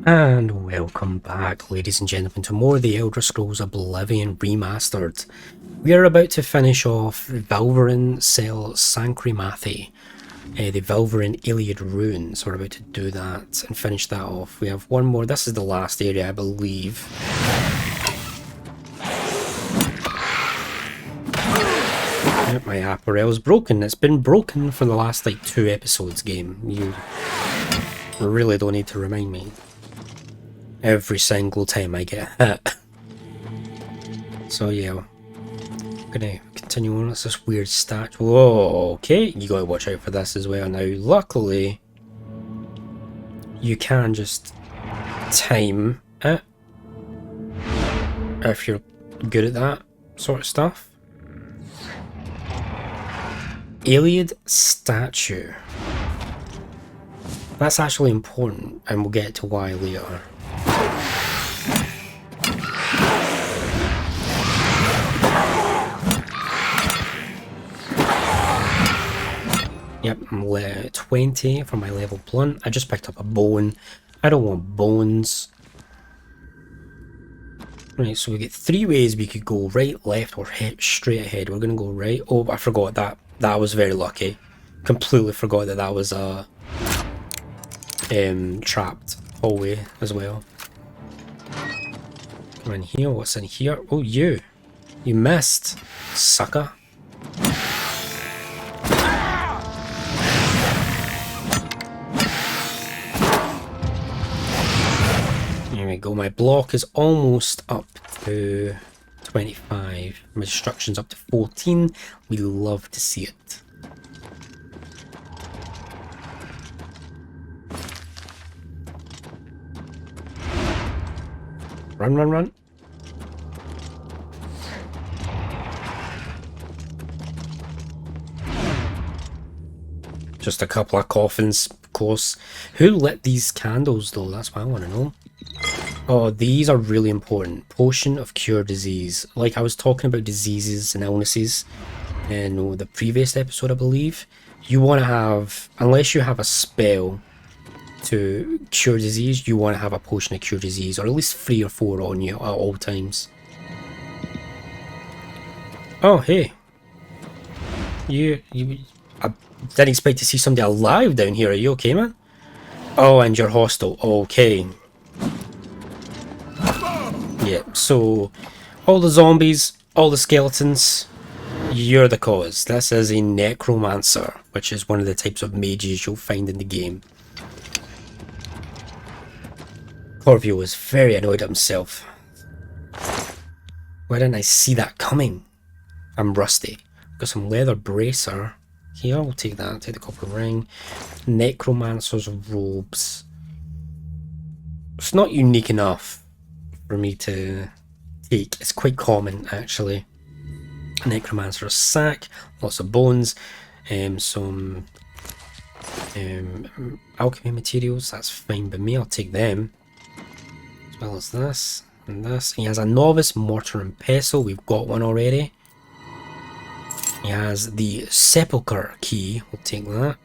And welcome back, ladies and gentlemen, to more of the Elder Scrolls Oblivion Remastered. We are about to finish off Valverin Cell Sanctuary, the Valverin Iliad Ruins. We're about to do that and finish that off. We have one more. This is the last area, I believe. Yep, my apparel's broken. It's been broken for the last like 2 episodes, game. You really don't need to remind me. Every single time I get hit. So yeah, I'm gonna continue on. It's this weird statue. Whoa, okay, you gotta watch out for this as well. Now, luckily, you can just time it if you're good at that sort of stuff. Iliad statue. That's actually important, and we'll get to why later. Yep, I'm 20 for my level blunt. I just picked up a bone. I don't want bones. Right, so we get 3 ways we could go: right, left, or straight ahead. We're gonna go right. Oh, I forgot that. That was very lucky. Completely forgot that that was a trapped hallway as well. Come in here. What's in here? Oh, you missed, sucker. There we go. My block is almost up to 25. My destruction's up to 14. We love to see it. Run, run, run. Just a couple of coffins, of course. Who lit these candles, though? That's what I want to know. Oh, these are really important. Potion of Cure Disease. Like I was talking about diseases and illnesses in the previous episode, I believe. You want to have, unless you have a spell to cure disease, you want to have a potion of cure disease, or at least 3 or 4 on you at all times. Oh, hey. I didn't expect to see somebody alive down here. Are you okay, man? Oh, and you're hostile. Okay. Yeah, so all the zombies, all the skeletons, you're the cause. This is a Necromancer, which is one of the types of mages you'll find in the game. Corvio was very annoyed at himself. Why didn't I see that coming? I'm rusty. Got some leather bracer. Here, we'll take that. Take the copper ring. Necromancer's robes. It's not unique enough for me to take. It's quite common, actually. Necromancer's sack. Lots of bones. Some alchemy materials. That's fine by me. I'll take them. As well as this and this. He has a novice mortar and pestle. We've got one already. He has the sepulchre key. We'll take that.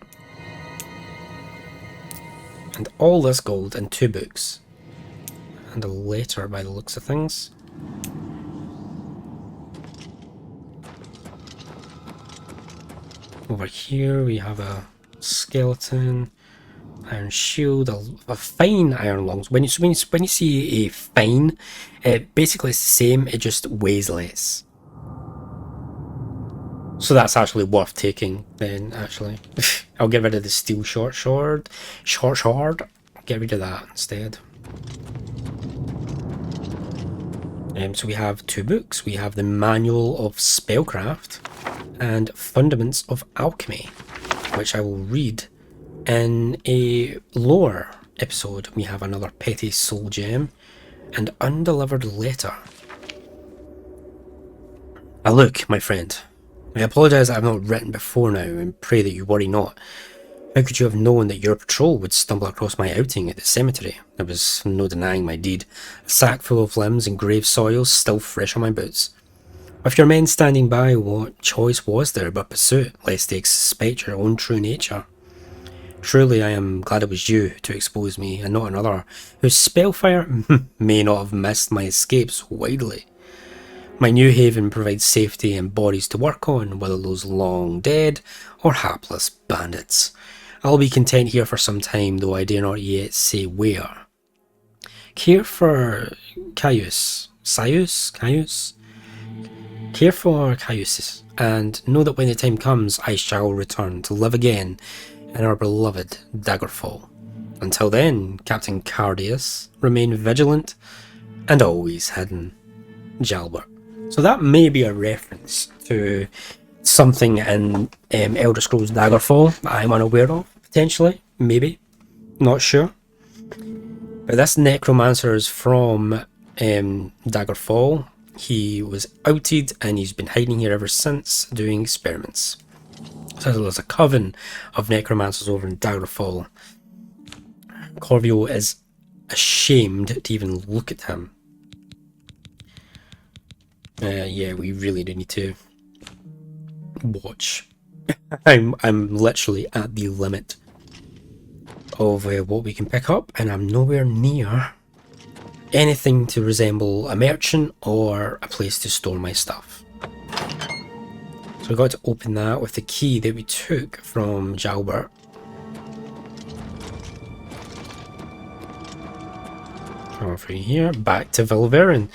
And all this gold and 2 books. And a letter by the looks of things. Over here we have a skeleton. Iron shield, a fine iron lungs. When you see a fine, basically it's the same, it just weighs less. So that's actually worth taking then, actually. I'll get rid of the steel short shard. Get rid of that instead. So we have 2 books. We have the Manual of Spellcraft and Fundaments of Alchemy, which I will read. In a lore episode, we have another petty soul gem and undelivered letter. Now look, my friend, I apologise that I've not written before now, and pray that you worry not. How could you have known that your patrol would stumble across my outing at the cemetery? There was no denying my deed. A sack full of limbs and grave soil still fresh on my boots. With your men standing by, what choice was there but pursuit, lest they suspect your own true nature? Truly I am glad it was you to expose me, and not another, whose spellfire may not have missed my escapes widely. My new haven provides safety and bodies to work on, whether those long dead or hapless bandits. I'll be content here for some time, though I dare not yet say where. Care for Caius. Care for Caius, and know that when the time comes, I shall return to live again in our beloved Daggerfall. Until then, Captain Cardius, remain vigilant and always hidden. Jalbert. So that may be a reference to something in Elder Scrolls Daggerfall that I'm unaware of, potentially, maybe, not sure. But this necromancer is from Daggerfall. He was outed and he's been hiding here ever since, doing experiments. So there's a coven of necromancers over in Daggerfall. Corvio is ashamed to even look at him. Yeah, we really do need to watch. I'm literally at the limit of what we can pick up, and I'm nowhere near anything to resemble a merchant or a place to store my stuff. So we got to open that with the key that we took from Jalbert. Over here, back to Vilverin.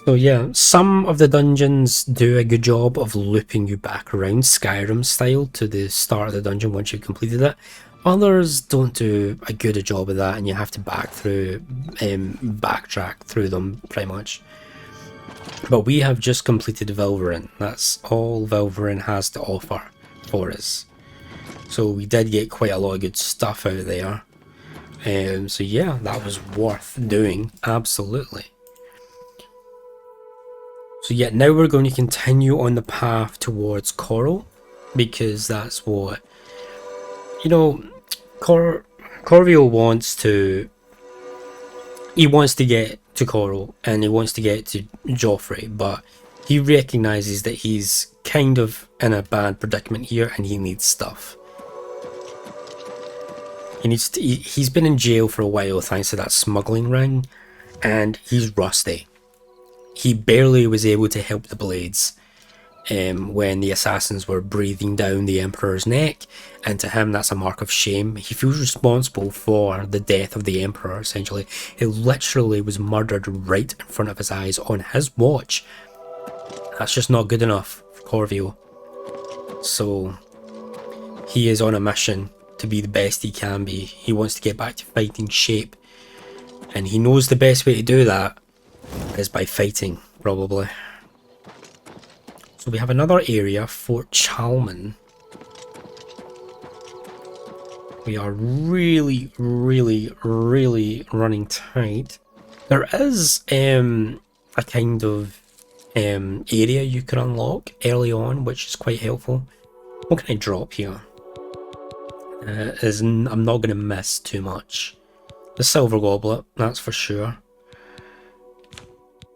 So yeah, some of the dungeons do a good job of looping you back around Skyrim style to the start of the dungeon once you've completed it. Others don't do a good a job of that, and you have to backtrack through them pretty much. But we have just completed Vilverin. That's all Vilverin has to offer for us. So we did get quite a lot of good stuff out there. So yeah, that was worth doing, absolutely. So yeah, now we're going to continue on the path towards Coral, because that's what, you know, Corvio wants to, he wants to get to Coral and he wants to get to Joffrey, but he recognises that he's kind of in a bad predicament here and he needs stuff. He's been in jail for a while thanks to that smuggling ring, and he's rusty. He barely was able to help the Blades when the assassins were breathing down the Emperor's neck, and to him that's a mark of shame. He feels responsible for the death of the Emperor, essentially. He literally was murdered right in front of his eyes on his watch. That's just not good enough for Corvio. So he is on a mission to be the best he can be. He wants to get back to fighting shape, and he knows the best way to do that is by fighting, probably. So we have another area, Fort Chalman. We are really running tight. There is a kind of area you can unlock early on, which is quite helpful. What can I drop here? I'm not going to miss too much. The silver goblet, that's for sure.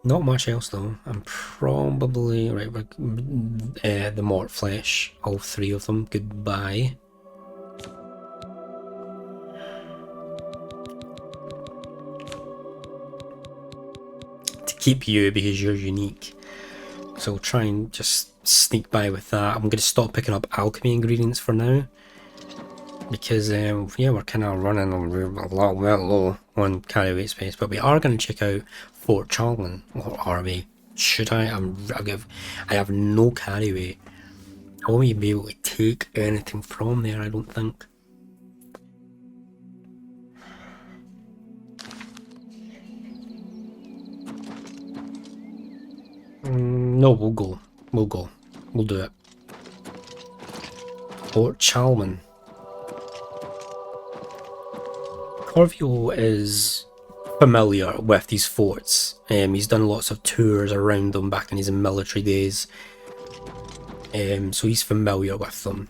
Not much else though. I'm probably right. The mort flesh, all three of them. Goodbye. To keep you because you're unique. So I'll try and just sneak by with that. I'm going to stop picking up alchemy ingredients for now, because yeah, we're kind of running a lot low on carry weight space. But we are going to check out Fort Chalman, or are we? Should I? I have no carry weight. I won't even be able to take anything from there, I don't think. No, we'll go. We'll do it. Fort Chalman. Corvio is familiar with these forts. He's done lots of tours around them back in his military days. So he's familiar with them.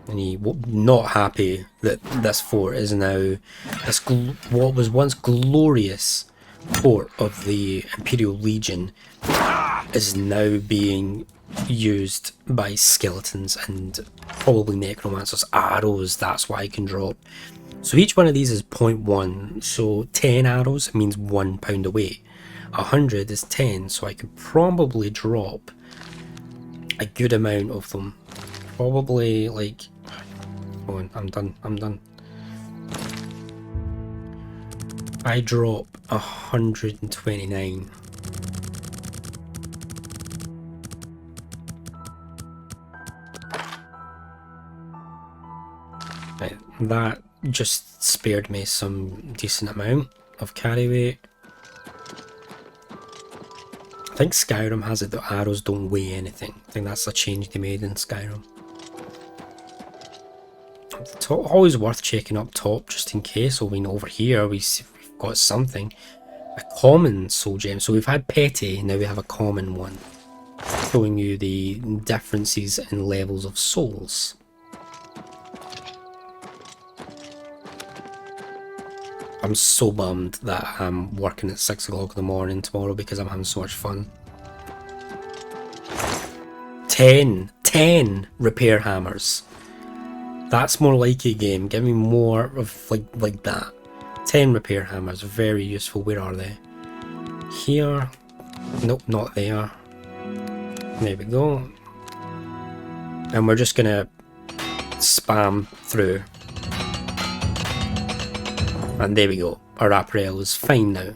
And he's not happy that this fort is now what was once glorious fort of the Imperial Legion is now being used by skeletons and probably necromancers. Arrows, that's what I can drop. So each one of these is 0.1, so 10 arrows means £1 away. 100 is 10, so I could probably drop a good amount of them. Probably like... Oh, I'm done. I drop 129. Right, that just spared me some decent amount of carry weight. I think Skyrim has it that arrows don't weigh anything. I think that's a change they made in Skyrim. Always worth checking up top just in case. I mean, over here we've got something. A common soul gem. So we've had petty, now we have a common one. Showing you the differences in levels of souls. I'm so bummed that I'm working at 6 o'clock in the morning tomorrow because I'm having so much fun. 10 repair hammers. That's more like a game. Give me more of like that. 10 repair hammers, very useful. Where are they? Here. Nope, not there. There we go. And we're just gonna spam through. And there we go. Our apparel is fine now.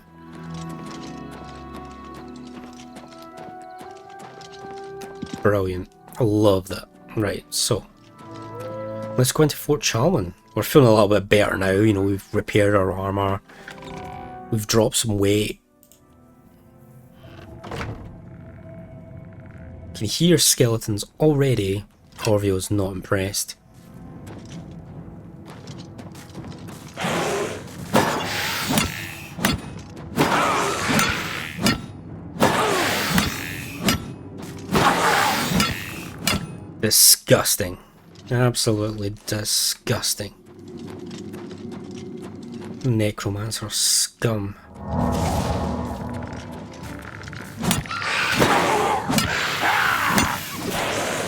Brilliant. I love that. Right, so let's go into Fort Chalman. We're feeling a little bit better now, you know, we've repaired our armour. We've dropped some weight. Can hear skeletons already. Corvio's not impressed. Disgusting. Absolutely disgusting. Necromancer scum.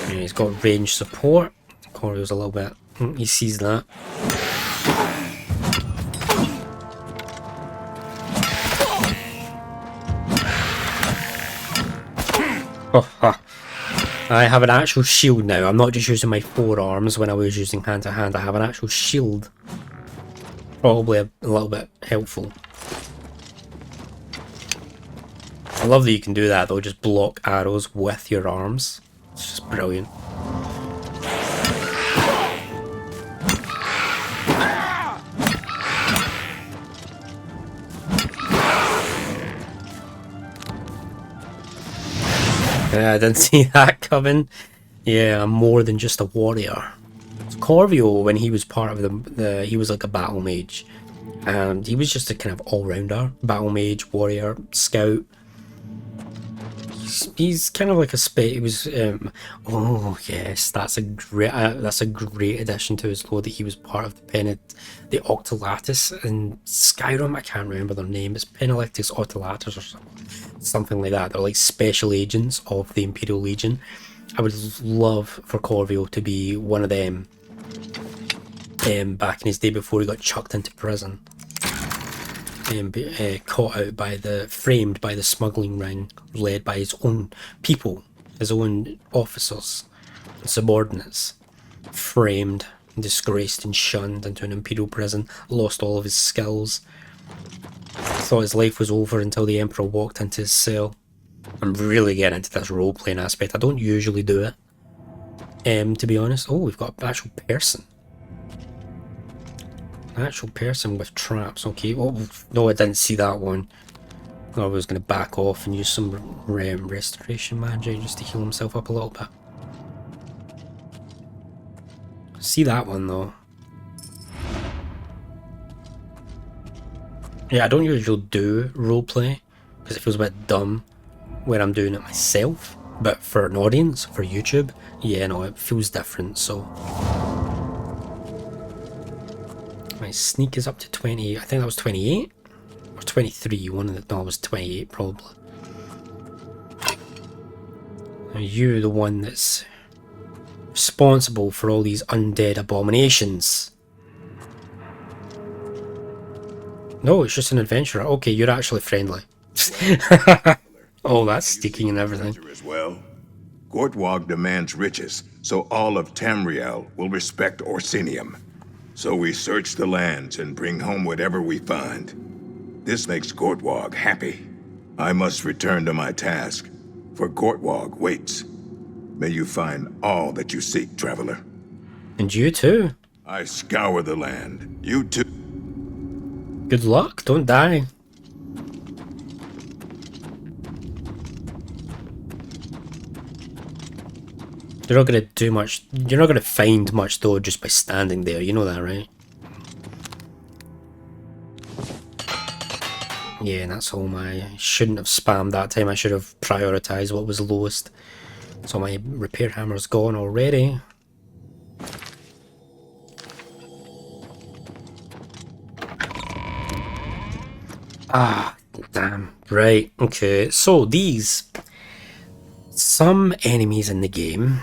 Yeah, he's got range support. Corio's a little bit... he sees that. Oh, ha. I have an actual shield now. I'm not just using my forearms when I was using hand to hand. I have an actual shield. Probably a little bit helpful. I love that you can do that though, just block arrows with your arms. It's just brilliant. Yeah, I didn't see that coming. Yeah, I'm more than just a warrior. Corvio, when he was part of the he was like a battle mage, and he was just a kind of all-rounder. Battle mage, warrior, scout. He's kind of like a he was oh yes, that's a great addition to his lore that he was part of the Octolatus in Skyrim. I can't remember their name. It's Penelectus Octolatus or something like that. They're like special agents of the Imperial Legion. I would love for Corvio to be one of them back in his day before he got chucked into prison. Caught out by framed by the smuggling ring led by his own people, his own officers and subordinates. Framed, disgraced and shunned into an imperial prison, lost all of his skills. Thought his life was over until the Emperor walked into his cell. I'm really getting into this role-playing aspect. I don't usually do it, to be honest. Oh, we've got an actual person. Actual person with traps. Okay. Oh no, I didn't see that one. I was going to back off and use some restoration magic just to heal himself up a little bit. See that one though. Yeah, I don't usually do roleplay because it feels a bit dumb when I'm doing it myself. But for an audience, for YouTube, yeah, no, it feels different. So. My sneak is up to 20, I think that was 28 or 23, no, it was 28 probably. Are you the one that's responsible for all these undead abominations? No, it's just an adventurer. Okay, you're actually friendly. Oh, that's sticking and everything. As well. Gortwog demands riches, so all of Tamriel will respect Orsinium. So we search the lands and bring home whatever we find. This makes Gortwog happy. I must return to my task, for Gortwog waits. May you find all that you seek, traveler. And you too. I scour the land. You too. Good luck, don't die. You're not gonna do much, you're not gonna find much though just by standing there, you know that, right? Yeah, that's all I shouldn't have spammed that time. I should have prioritised what was lowest. So my repair hammer's gone already. Ah, damn. Right, okay. So some enemies in the game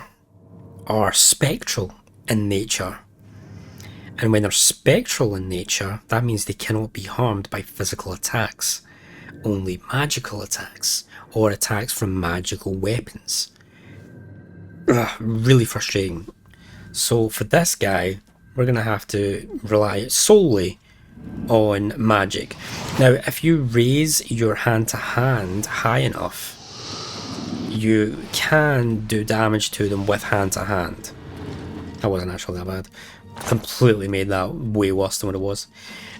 are spectral in nature. And when they're spectral in nature, that means they cannot be harmed by physical attacks. Only magical attacks, or attacks from magical weapons. Ugh, really frustrating. So for this guy, we're going to have to rely solely on magic. Now, if you raise your hand to hand high enough, you can do damage to them with hand to hand. That wasn't actually that bad. Completely made that way worse than what it was.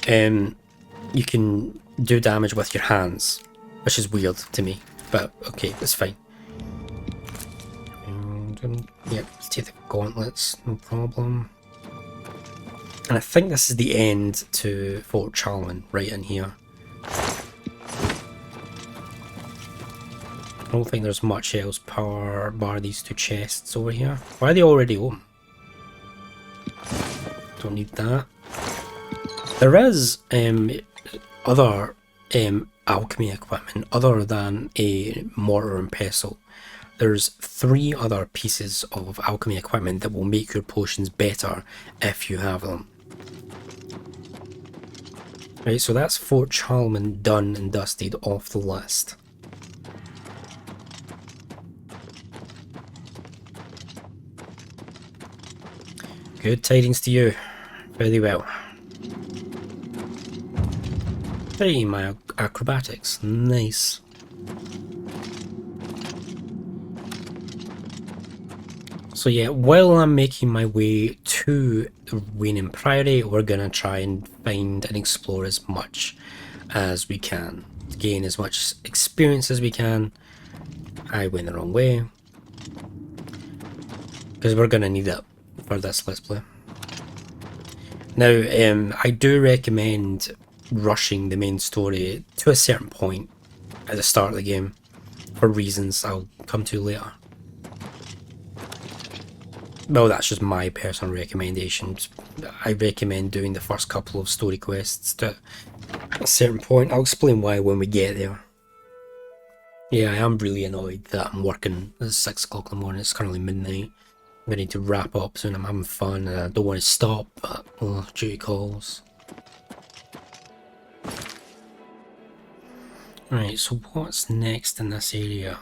You can do damage with your hands, which is weird to me, but okay, it's fine. Yep, take the gauntlets, no problem. And I think this is the end to Fort Charlemagne, right in here. I don't think there's much else power bar these two chests over here. Why are they already open? Don't need that. There is other alchemy equipment other than a mortar and pestle. There's 3 other pieces of alchemy equipment that will make your potions better if you have them. Right, so that's Fort Charlemagne done and dusted off the list. Good tidings to you. Very well. Hey, my acrobatics. Nice. So yeah, while I'm making my way to Waning Priory, we're gonna try and find and explore as much as we can. To gain as much experience as we can. I went the wrong way. Because we're gonna need it for this Let's Play. Now, I do recommend rushing the main story to a certain point at the start of the game, for reasons I'll come to later. Well, that's just my personal recommendations. I recommend doing the first couple of story quests to a certain point. I'll explain why when we get there. Yeah, I am really annoyed that I'm working at 6 o'clock in the morning. It's currently midnight. I need to wrap up soon. I'm having fun and I don't want to stop, but duty calls. Right, so what's next in this area?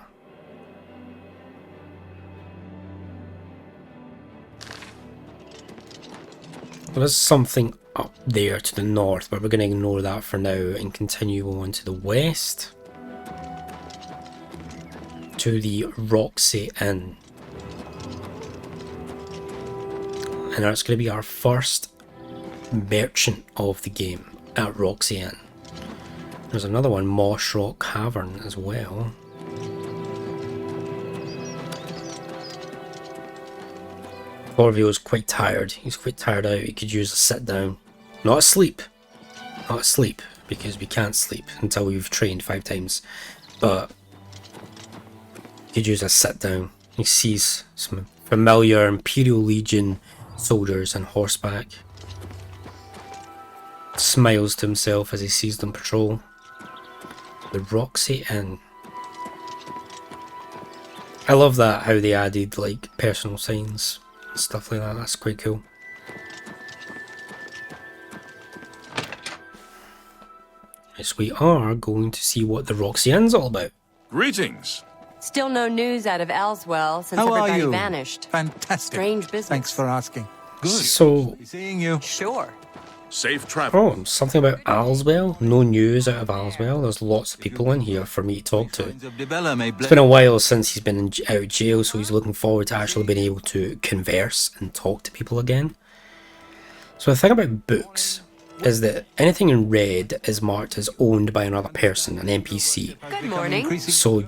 There's something up there to the north, but we're going to ignore that for now and continue on to the west. To the Roxy Inn. And that's going to be our first merchant of the game at Roxy Inn. There's another one, Moss Rock Cavern as well. Corvio's quite tired. He's quite tired out. He could use a sit down. Not asleep. Not asleep, because we can't sleep until we've trained 5 times. But he could use a sit down. He sees some familiar Imperial Legion soldiers on horseback. Smiles to himself as he sees them patrol. The Roxy Inn. I love that, how they added like personal signs and stuff like that. That's quite cool. Yes, we are going to see what the Roxy Inn's all about. Greetings. Still no news out of Elswell since How are everybody you? vanished. Fantastic. Strange business. Thanks for asking. Good. So, Be seeing you. Sure. Safe travel. oh, something about Alswell. No news out of Alswell. There's lots of people in here for me to talk to. Signs of Dibella may It's been a while since he's been out of jail, so he's looking forward to actually being able to converse and talk to people again. So the thing about books is that anything in red is marked as owned by another person, an NPC. Good morning. So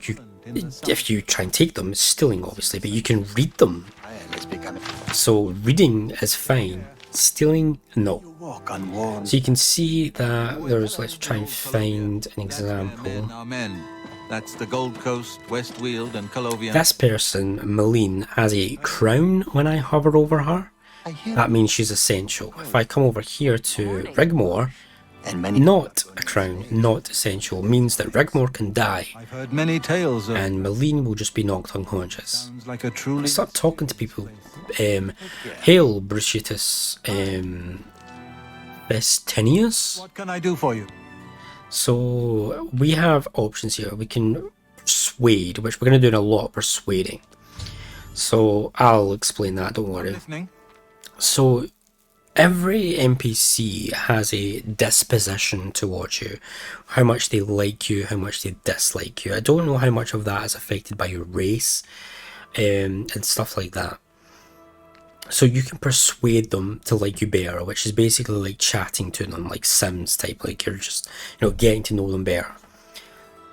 if you try and take them, it's stealing obviously, but you can read them. So reading is fine. Stealing, no. So you can see that there's, let's try and find an example. Amen. That's the Gold Coast, West Weald, and Colovian. This person, Malene, has a crown when I hover over her. That means she's essential. If I come over here to Rigmore, not a crown, not essential, means that Rigmore can die, I've heard many tales of. and Malene will just be knocked unconscious. Sounds like a truly. Start talking to people. Hail, Brucitus, Vestinius. What can I do for you? So we have options here. We can persuade, which we're going to do a lot of persuading. So I'll explain that, don't worry. Listening. So every NPC has a disposition towards you, how much they like you, how much they dislike you. I don't know how much of that is affected by your race and stuff like that. So you can persuade them to like you better, which is basically like chatting to them, like Sims type, like you're just, getting to know them better.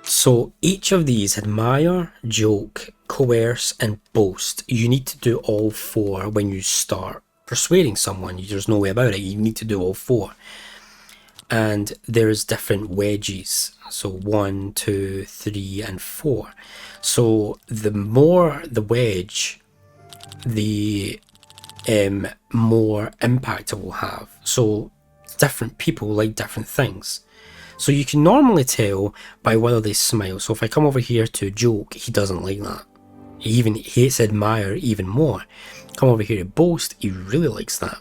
So each of these, admire, joke, coerce, and boast, you need to do all four when you start persuading someone. There's no way about it. You need to do all four. And there's different wedges. So 1, 2, 3, and 4. So the more the wedge, the more impact it will have. So different people like different things. So you can normally tell by whether they smile. So if I come over here to joke, he doesn't like that. He even hates admire even more. Come over here to boast, he really likes that.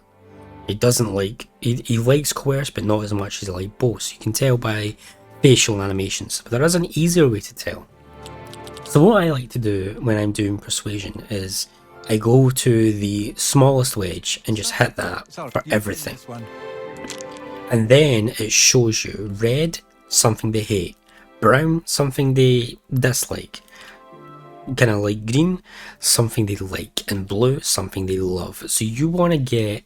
He doesn't like, he likes coerce, but not as much as he likes boast. You can tell by facial animations, but there is an easier way to tell. So what I like to do when I'm doing persuasion is I go to the smallest wedge and just hit that for everything. And then it shows you red, something they hate, brown, something they dislike, kind of like green, something they like, and blue, something they love. So you want to get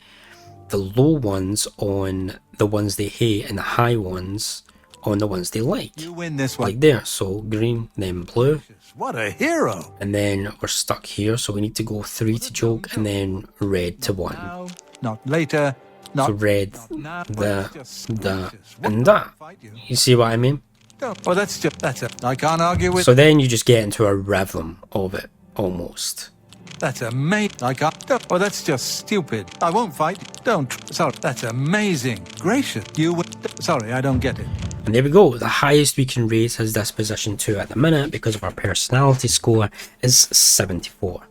the low ones on the ones they hate and the high ones on the ones they like. You win this one. Like there, so green, then blue, What a hero! and then we're stuck here, so we need to go 3 to joke, and then red to 1. Now, not later. Not So red, now. that, Just that, gracious. and that. Fight you. You see what I mean? Oh, that's I can't argue with. So then you just get into a rhythm of it, almost. That's amazing. I can't. Oh, that's just stupid. I won't fight. Don't. Sorry. That's amazing. Gracious. You would. Sorry, I don't get it. And there we go. The highest we can raise his disposition to at the minute, because of our personality score, is 74.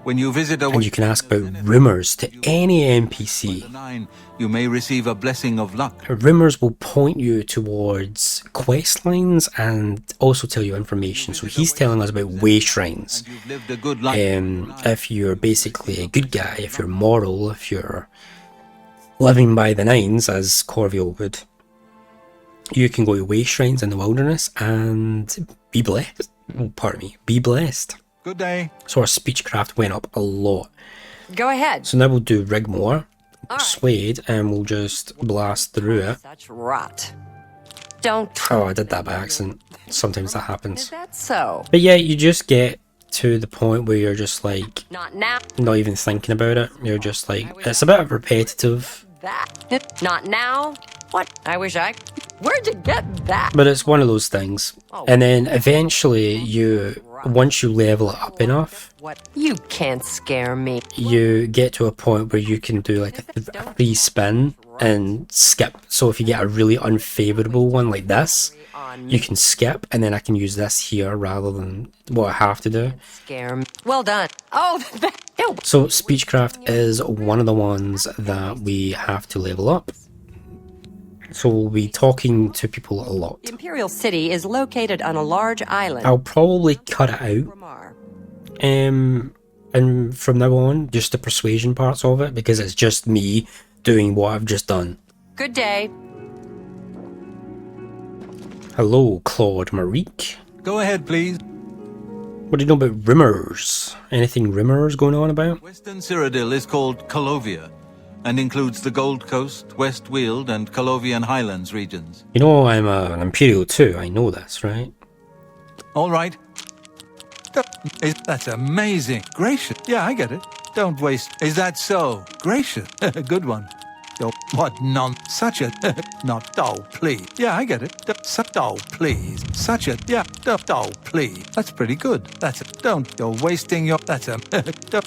When you visit a And you can ask about rumours to any NPC. 9, you may receive a blessing of luck. Rumours will point you towards quest lines and also tell you information. So he's telling us about way shrines. You've lived a good life. If you're basically a good guy, if you're moral, if you're living by the nines, as Corviel would, you can go to way shrines in the wilderness and be blessed. Oh, pardon me, be blessed. Good day. So our speechcraft went up a lot. Go ahead. So now we'll do Rigmore, All right. Persuade, and we'll just blast through it. Such rot. Don't. Oh, I did that by accident. Sometimes that Is happens. that so? But yeah, you just get to the point where you're just like, Not now. not even thinking about it. You're just like, it's a bit repetitive, That. Not now. What? I wish I. Where'd you get that? but it's one of those things. And then eventually once you level it up enough, What? You can't scare me. you get to a point where you can do like a free spin and skip. So if you get a really unfavorable one like this, you can skip, and then I can use this here rather than what I have to do. Scare me. Well done. Oh, no. So Speechcraft is one of the ones that we have to level up. So we'll be talking to people a lot. The Imperial City is located on a large island. I'll probably cut it out. And from now on, just the persuasion parts of it, because it's just me doing what I've just done. Good day. Hello, Claude Marique. Go ahead, please. What do you know about rumors? Anything rumors going on about? Western Cyrodiil is called Colovia and includes the Gold Coast, West Weald, and Colovian Highlands regions. You know I'm an Imperial too, I know this, right? All right. That's amazing. Gracious. Yeah, I get it. Don't waste. Is that so? Gracious. Good one. Oh, what non? Such a not. Oh, please. Yeah, I get it. Oh, please. Such a yeah. Oh, please. That's pretty good. That's a don't. You're wasting your. That's a.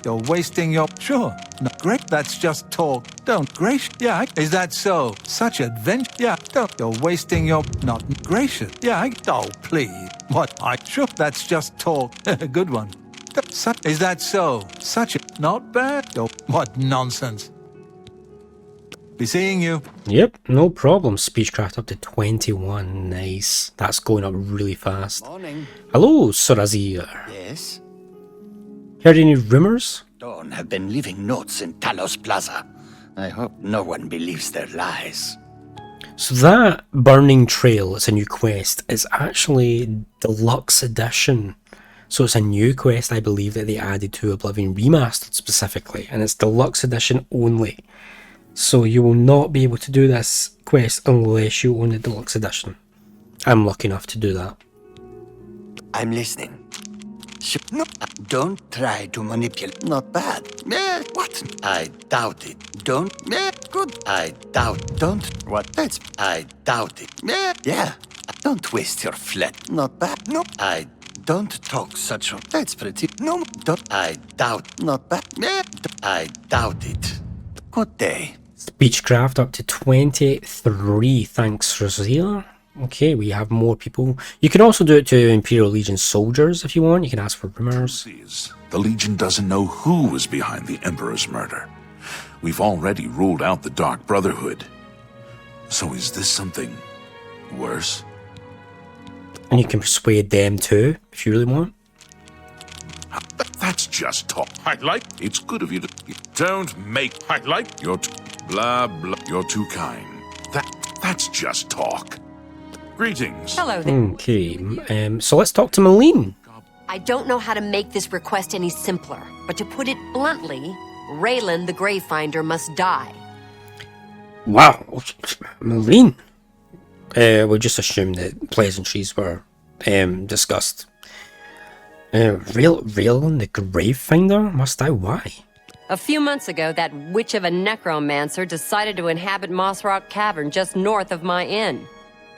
You're wasting your. Sure. No, great. That's just talk. Don't. Gracious. Yeah. Is that so? Such adventure. Yeah. Don't. You're wasting your. Not gracious. Yeah. Oh, please. What? I sure. That's just talk. Good one. Is that so? Such a. Not bad. Oh, what nonsense. Be seeing you. Yep, no problem. Speechcraft up to 21. Nice. That's going up really fast. Morning. Hello, Surazir. Yes? Heard any rumors? Dawn have been leaving notes in Talos Plaza. I hope no one believes their lies. So that Burning Trail, it's a new quest, is actually Deluxe Edition. So it's a new quest, I believe, that they added to Oblivion Remastered specifically, and it's Deluxe Edition only. So you will not be able to do this quest unless you own the Deluxe Edition. I'm lucky enough to do that. I'm listening. No, don't try to manipulate. Not bad. What? I doubt it. Don't. Good. I doubt. Don't. What? That's. I doubt it. Yeah. Don't waste your flat. Not bad. No. I don't talk such. That's pretty. No. Don't. I doubt. Not bad. I doubt it. Good day. Speechcraft up to 23. Thanks, Rosier. Okay, we have more people. You can also do it to Imperial Legion soldiers if you want. You can ask for rumors. The Legion doesn't know who was behind the Emperor's murder. We've already ruled out the Dark Brotherhood. So is this something worse? And you can persuade them too, if you really want. That's just talk. I like. It's good of you to. Don't make. I like. You're blah blah. You're too kind. That's just talk. Greetings. Hello there. Okay, so let's talk to Malene. I don't know how to make this request any simpler, but to put it bluntly, Raylan the Gravefinder must die. Wow, Malene. We'll just assume that pleasantries were discussed. Raylan the Gravefinder must die. Why? A few months ago, that witch of a necromancer decided to inhabit Moss Rock Cavern just north of my inn.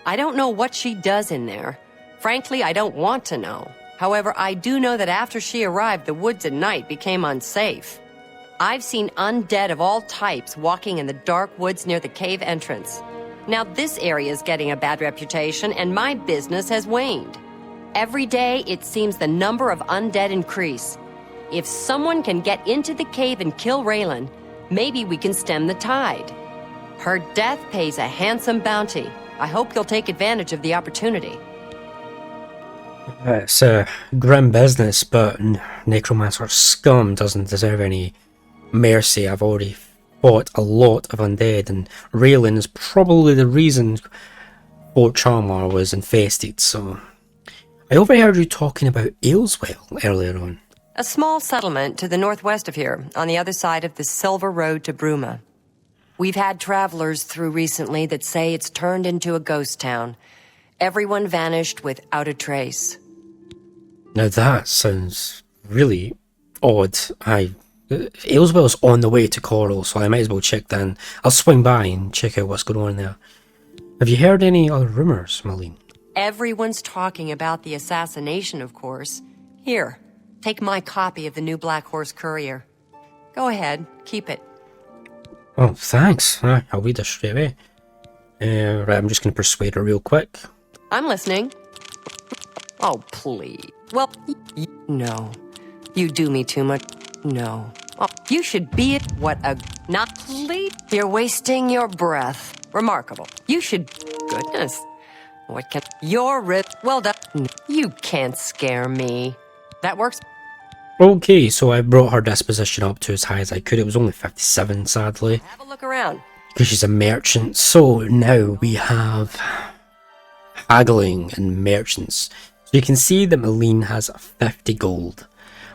I don't know what she does in there. Frankly, I don't want to know. However, I do know that after she arrived, the woods at night became unsafe. I've seen undead of all types walking in the dark woods near the cave entrance. Now this area is getting a bad reputation, and my business has waned. Every day, it seems the number of undead increase. If someone can get into the cave and kill Raylan, maybe we can stem the tide. Her death pays a handsome bounty. I hope you'll take advantage of the opportunity. It's a grim business, but Necromancer scum doesn't deserve any mercy. I've already fought a lot of undead, and Raylan is probably the reason Fort Charmar was infested, so... I overheard you talking about Ayleswell earlier on. A small settlement to the northwest of here, on the other side of the Silver Road to Bruma. We've had travelers through recently that say it's turned into a ghost town. Everyone vanished without a trace. Now that sounds really odd. Ayleswell's on the way to Coral, so I might as well check then. I'll swing by and check out what's going on there. Have you heard any other rumours, Malene? Everyone's talking about the assassination, of course. Here, take my copy of the new Black Horse Courier. Go ahead, keep it. Oh, thanks. I'll read this straight away. Right, I'm just going to persuade her real quick. I'm listening. Oh, please. Well, no. You do me too much. No. Oh, you should be it. What a... Not please. You're wasting your breath. Remarkable. You should... Goodness. What can... You're well done. You can't scare me. That works. Okay, so I brought her disposition up to as high as I could. It was only 57, sadly, Have a look around. because she's a merchant. So now we have haggling and merchants. So you can see that Malene has 50 gold.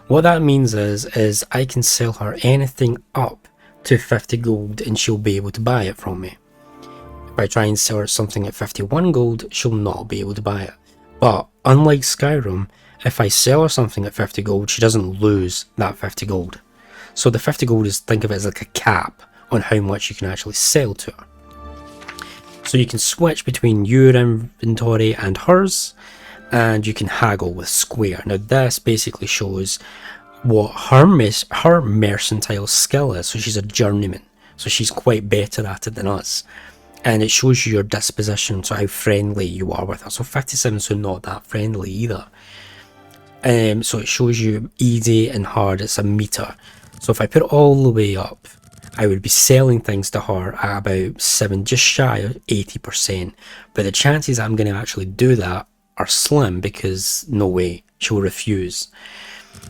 What that means is I can sell her anything up to 50 gold and she'll be able to buy it from me. If I try and sell her something at 51 gold, she'll not be able to buy it. But unlike Skyrim, if I sell her something at 50 gold, she doesn't lose that 50 gold. So the 50 gold is, think of it as like a cap on how much you can actually sell to her. So you can switch between your inventory and hers, and you can haggle with Square. Now this basically shows what her mercantile skill is. So she's a journeyman, so she's quite better at it than us. And it shows you your disposition, so how friendly you are with her. So 57, so not that friendly either. So it shows you easy and hard, it's a meter. So if I put it all the way up, I would be selling things to her at about 7, just shy of 80%. But the chances I'm going to actually do that are slim, because no way, she'll refuse.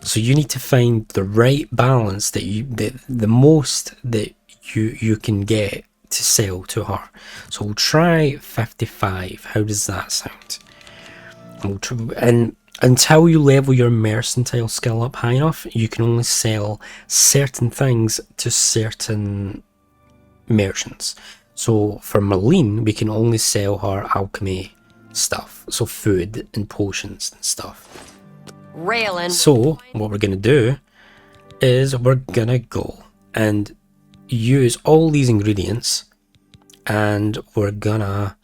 So you need to find the right balance, that the most that you can get to sell to her. So we'll try 55. How does that sound? And until you level your mercantile skill up high enough, you can only sell certain things to certain merchants. So for Malene, we can only sell her alchemy stuff, so food and potions and stuff. Railing. So what we're gonna do is we're gonna go and use all these ingredients, and we're gonna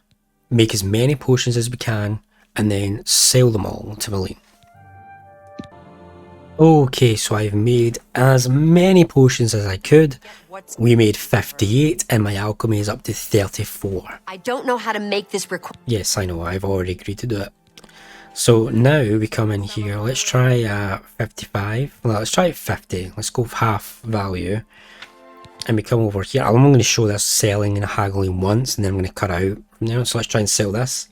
make as many potions as we can and then sell them all to Malene. Okay, so I've made as many potions as I could. We made 58 and my alchemy is up to 34. I don't know how to make this Yes, I know, I've already agreed to do it. So now we come in here, let's try 55, well, let's try 50, let's go half value. And we come over here, I'm going to show this selling and haggling once, and then I'm going to cut out from there. So let's try and sell this.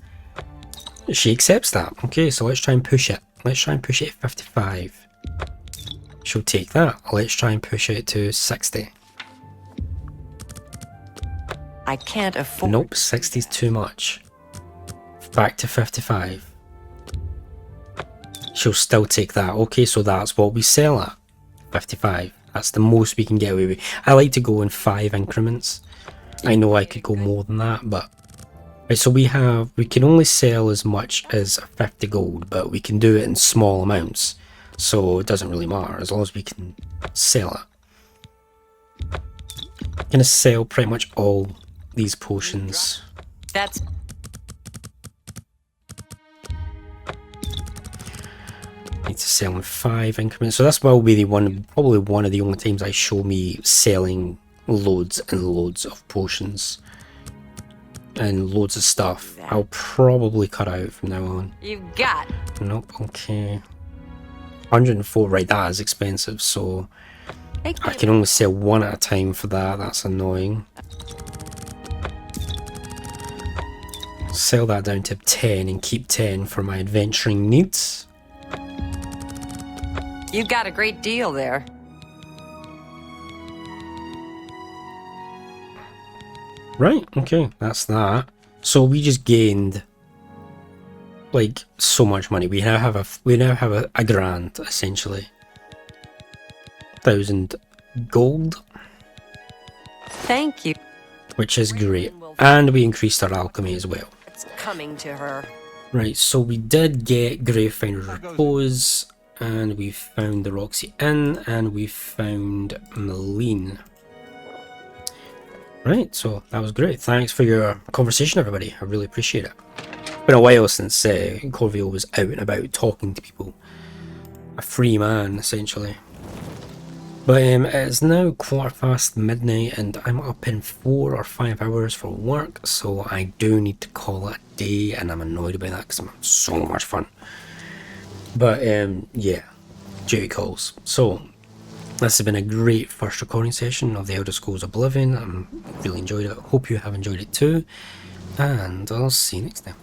She accepts that. Okay, so let's try and push it. Let's try and push it at 55. She'll take that. Let's try and push it to 60. I can't afford. Nope, 60 is too much. Back to 55. She'll still take that. Okay, so that's what we sell at. 55. That's the most we can get away with. I like to go in 5 increments. I know I could go more than that, but... Right, so we can only sell as much as 50 gold, but we can do it in small amounts. So it doesn't really matter, as long as we can sell it. I'm gonna sell pretty much all these potions. That's... Need to sell in 5 increments. So that's will be probably one of the only times I show me selling loads and loads of potions and loads of stuff. I'll probably cut out from now on. You got. Nope. Okay. 104. Right, that is expensive. So I can only sell 1 at a time for that. That's annoying. Sell that down to 10 and keep 10 for my adventuring needs. You got a great deal there. Right, okay, that's that. So we just gained like so much money. We now have a grand essentially. 1,000 gold. Thank you. Which is great. And we increased our alchemy as well. It's coming to her. Right, so we did get Gravefinder's Repose, and we found the Roxy Inn, and we found Malene. Right, so that was great. Thanks for your conversation, everybody. I really appreciate it. It's been a while since Corvio was out and about talking to people. A free man, essentially. But it's now midnight and I'm up in 4 or 5 hours for work, so I do need to call it a day, and I'm annoyed about that because I'm having so much fun. But yeah, duty calls. So this has been a great first recording session of the Elder Scrolls Oblivion. I really enjoyed it. Hope you have enjoyed it too, and I'll see you next time.